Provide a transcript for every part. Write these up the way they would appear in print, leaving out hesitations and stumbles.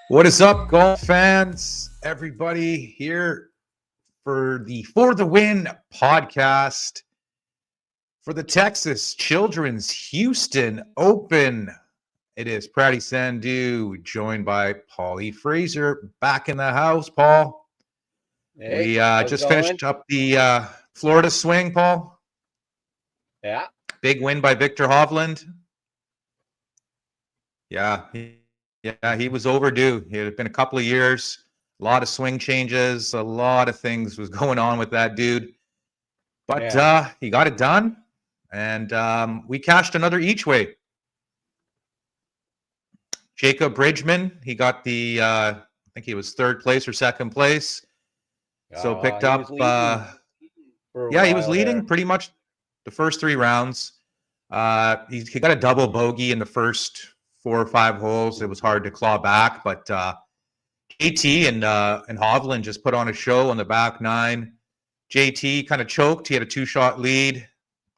What is up, golf fans? Everybody here for the For the Win podcast for the Texas Children's Houston Open. It is Pratty Sandhu joined by Paulie Fraser back in the house. Paul, Hey, we how's it just going? finished up the Florida swing. Paul, Yeah, big win by Victor Hovland. Yeah, he was overdue. It had been a couple of years, a lot of swing changes, a lot of things was going on with that dude. But yeah. he got it done, and we cashed another each way. Jacob Bridgman, he got I think he was third place or second place. So picked He was up, leading for a yeah, he was while leading there. pretty much the first three rounds. He got a double bogey in the first 4 or 5 holes. It was hard to claw back, but JT and Hovland just put on a show on the back nine. JT kind of choked. He had a 2-shot lead.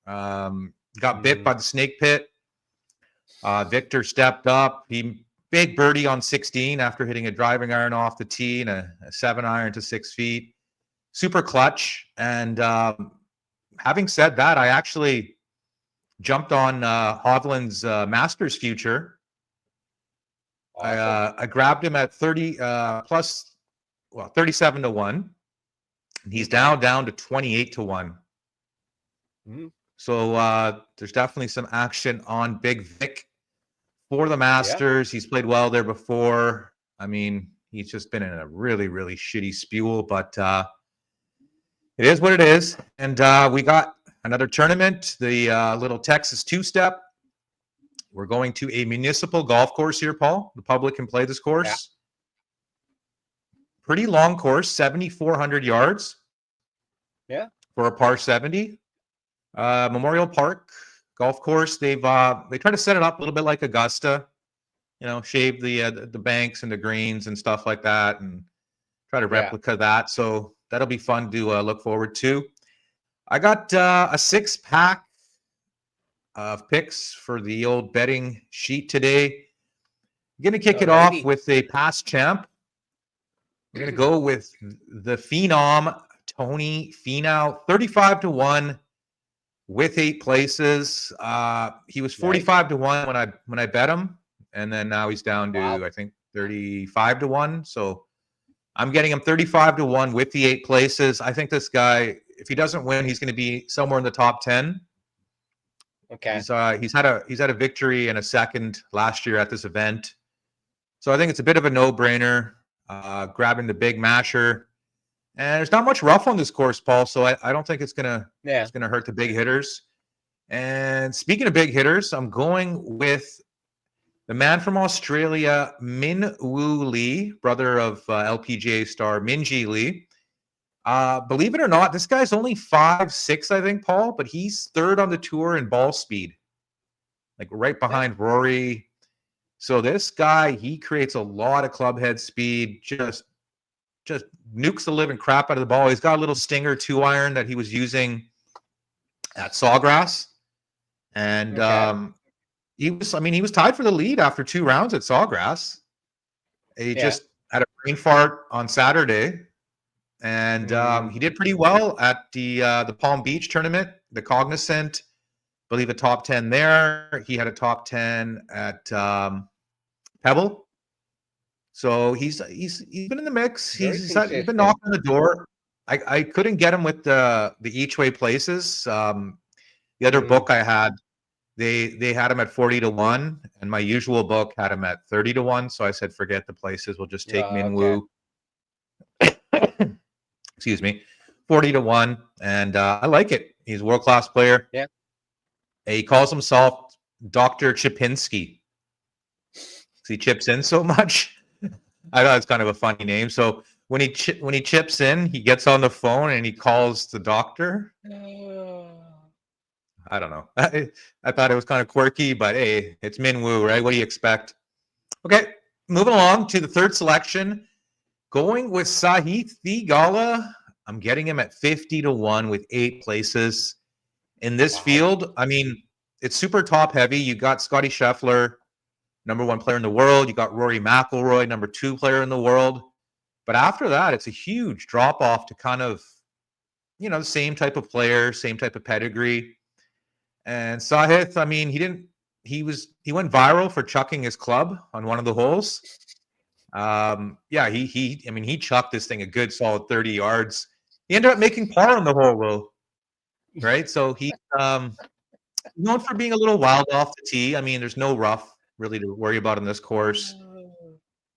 Got bit by the snake pit. Victor stepped up. He big birdie on 16 after hitting a driving iron off the tee and a 7-iron to 6 feet. Super clutch. And having said that, I actually jumped on Hovland's Masters future. Awesome. I grabbed him at 37 to 1. And he's now down to 28 to 1. So there's definitely some action on Big Vic for the Masters. He's played well there before. I mean, he's just been in a really, really shitty spewel, but it is what it is. And we got another tournament, the little Texas two-step. We're going to a municipal golf course here, Paul. The public can play this course. Yeah. Pretty long course, 7,400 yards. Yeah. For a par 70. Memorial Park golf course. They try to set it up a little bit like Augusta, shave the banks and the greens and stuff like that, and try to replicate that. So that'll be fun to look forward to. I got a 6-pack of picks for the old betting sheet today. I'm going to kick it off with a past champ. We're going to go with the Phenom, Tony Finau, 35 to 1 with 8 places. He was 45 to 1 when I bet him, and then now he's down to I think 35 to 1. So I'm getting him 35 to 1 with the 8 places. I think this guy, if he doesn't win, he's going to be somewhere in the top 10. Okay. He's had a victory and a second last year at this event. So I think it's a bit of a no-brainer, grabbing the big masher. And there's not much rough on this course, Paul, so I don't think it's gonna hurt the big hitters. And speaking of big hitters, I'm going with the man from Australia, Min Woo Lee, brother of LPGA star Minjee Lee. Believe it or not, this guy's only 5'6", I think, Paul, but he's third on the tour in ball speed, like right behind Rory. So this guy, he creates a lot of club head speed, just nukes the living crap out of the ball. He's got a little Stinger 2-iron that he was using at Sawgrass. And he was tied for the lead after 2 rounds at Sawgrass. He just had a brain fart on Saturday. And he did pretty well at the Palm Beach tournament, the Cognizant. I believe a top 10 there. He had a top 10 at Pebble. So he's been in the mix. He's been knocking on the door. I couldn't get him with the each way places. The other book I had, they had him at 40 to 1, and my usual book had him at 30 to 1. So I said, forget the places. We'll just take Minwoo. Excuse me, 40 to 1, and I like it. He's a world-class player. Yeah. He calls himself Dr. Chipinski. He chips in so much. I thought it's kind of a funny name. So when he chips in, he gets on the phone and he calls the doctor. I don't know. I thought it was kind of quirky, but hey, it's Minwoo, right? What do you expect? Okay, moving along to the third selection. Going with Sahith Theegala. I'm getting him at 50 to 1 with 8 places. In this field, I mean, it's super top heavy. You got Scotty Scheffler, number 1 player in the world. You got Rory McIlroy, number 2 player in the world. But after that, it's a huge drop off to kind of, the same type of player, same type of pedigree. And Sahith, I mean, he went viral for chucking his club on one of the holes. He chucked this thing a good solid 30 yards. He ended up making par on the hole, Will. Right? So he's known for being a little wild off the tee. I mean, there's no rough really to worry about in this course.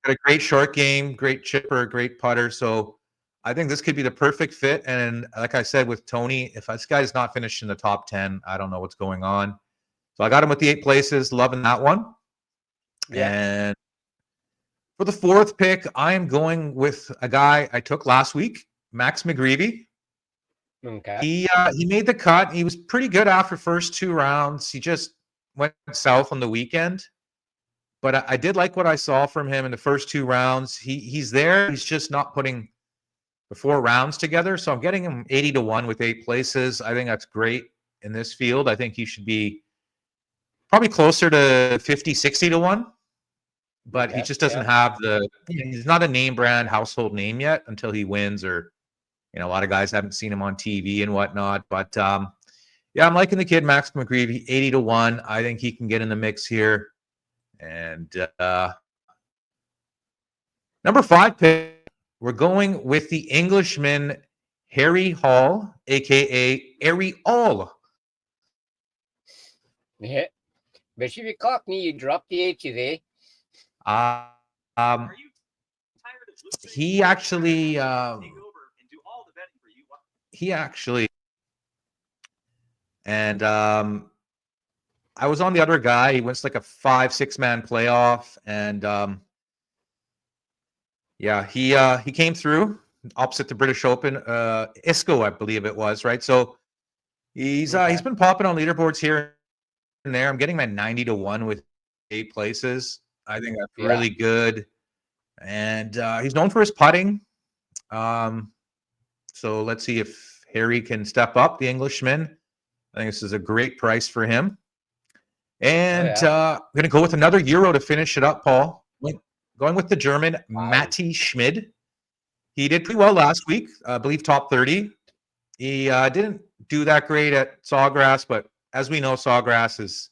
Got a great short game, great chipper, great putter. So I think this could be the perfect fit. And like I said with Tony, if this guy's not finished in the top 10, I don't know what's going on. So I got him with the 8 places, loving that one. Yeah. And for the 4th pick, I am going with a guy I took last week, Max McGreevy. Okay. He made the cut. He was pretty good after first 2 rounds. He just went south on the weekend. But I did like what I saw from him in the first 2 rounds. He's there. He's just not putting the 4 rounds together. So I'm getting him 80-1 with 8 places. I think that's great in this field. I think he should be probably closer to 50-60-1. But he just doesn't have he's not a name brand household name yet until he wins, or, a lot of guys haven't seen him on TV and whatnot. But I'm liking the kid, Max McGreevy, 80-1. I think he can get in the mix here. And number 5 pick, we're going with the Englishman, Harry Hall, a.k.a. Harry All. Yeah. But if you caught me, you dropped the H's, eh? He actually and I was on the other guy. He went to like a 5-6 man playoff, and he came through opposite the British Open, Isco, I believe it was, right? So he's been popping on leaderboards here and there. I'm getting him at 90-1 with 8 places. I think that's really good. And he's known for his putting. So let's see if Harry can step up, the Englishman. I think this is a great price for him. And I'm going to go with another Euro to finish it up, Paul. Going with the German, Matti Schmid. He did pretty well last week, I believe top 30. He didn't do that great at Sawgrass, but as we know, Sawgrass is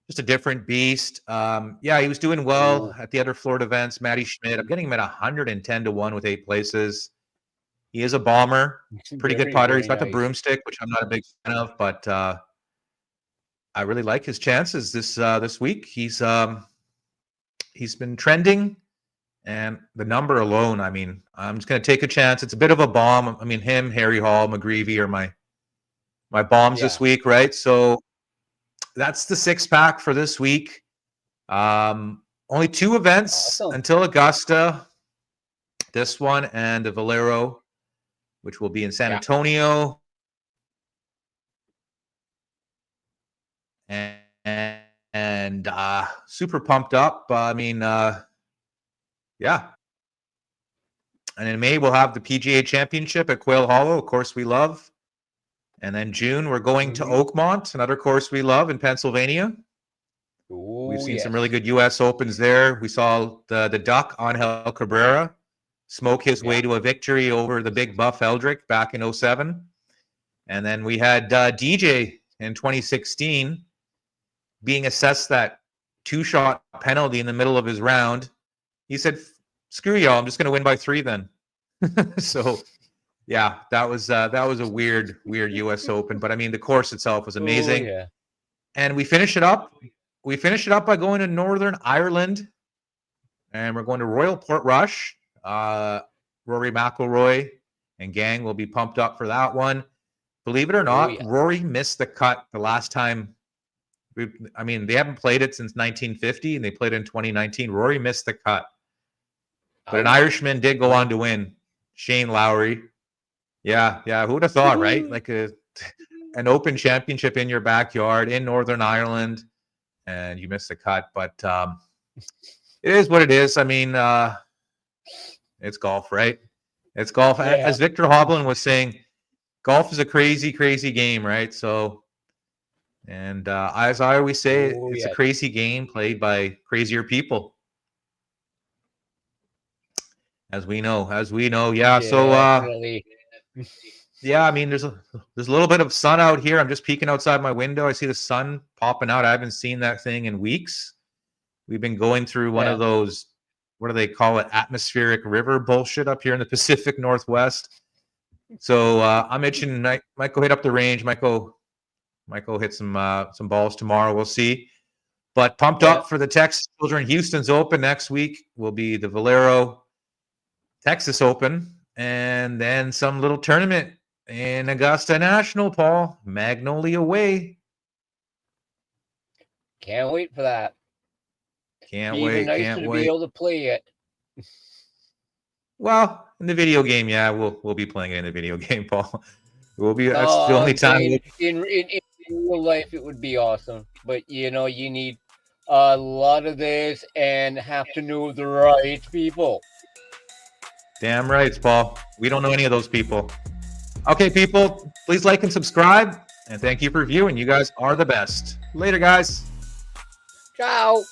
just a different beast. He was doing well at the other Florida events. Matti Schmid, I'm getting him at 110-1 with 8 places. He is a bomber, pretty good putter. He's got the broomstick, which I'm not a big fan of, but I really like his chances this week. He's been trending, and the number alone, I mean, I'm just going to take a chance. It's a bit of a bomb. I mean, him, Harry Hall, McGreevy are my bombs this week, right? So that's the 6-pack for this week. Only 2 events until Augusta. This one and the Valero, which will be in San Antonio. And super pumped up. And in May, we'll have the PGA Championship at Quail Hollow, a course we love. And then June, we're going to Oakmont, another course we love in Pennsylvania. We've seen some really good U.S. Opens there. We saw the Duck, Angel Cabrera, smoke his way to a victory over the big Buff Eldrick back in 2007. And then we had DJ in 2016 being assessed that 2-shot penalty in the middle of his round. He said, screw y'all, I'm just going to win by 3 then. So, that was a weird U.S. Open. But, I mean, the course itself was amazing. And we finish it up. We finish it up by going to Northern Ireland. And we're going to Royal Portrush. Rory McIlroy and gang will be pumped up for that one. Believe it or not, Rory missed the cut the last time. They haven't played it since 1950, and they played it in 2019. Rory missed the cut. But an Irishman did go on to win. Shane Lowry. Yeah. Who would have thought, right? Like an Open Championship in your backyard in Northern Ireland, and you missed the cut. But it is what it is. I mean, it's golf, right? It's golf. Yeah. As Victor Hovland was saying, golf is a crazy, crazy game, right? So And as I always say, Oh, it's a yes. crazy game played by crazier people. As we know. Yeah. So Definitely. yeah, I mean, there's a little bit of sun out here. I'm just peeking outside my window. I see the sun popping out. I haven't seen that thing in weeks. We've been going through one Yeah. of those, what do they call it, atmospheric river bullshit up here in the Pacific Northwest. So I'm itching. Might go hit up the range. Might go hit some balls tomorrow. We'll see. But pumped Yeah. up for the Texas Children. Houston's Open next week will be the Valero Texas Open, and then some little tournament in Augusta National, Paul. Magnolia Way. Can't wait for that. Can't Be even wait. nicer Can't to wait. be able to play it. Well, in the video game, yeah, we'll be playing it in the video game, Paul. We'll be. That's the No, only I'm time. saying in real life it would be awesome, but you need a lot of this and have to know the right people. Damn right, Paul. We don't know any of those people. Okay, people, please like and subscribe, and thank you for viewing. You guys are the best. Later, guys. Ciao.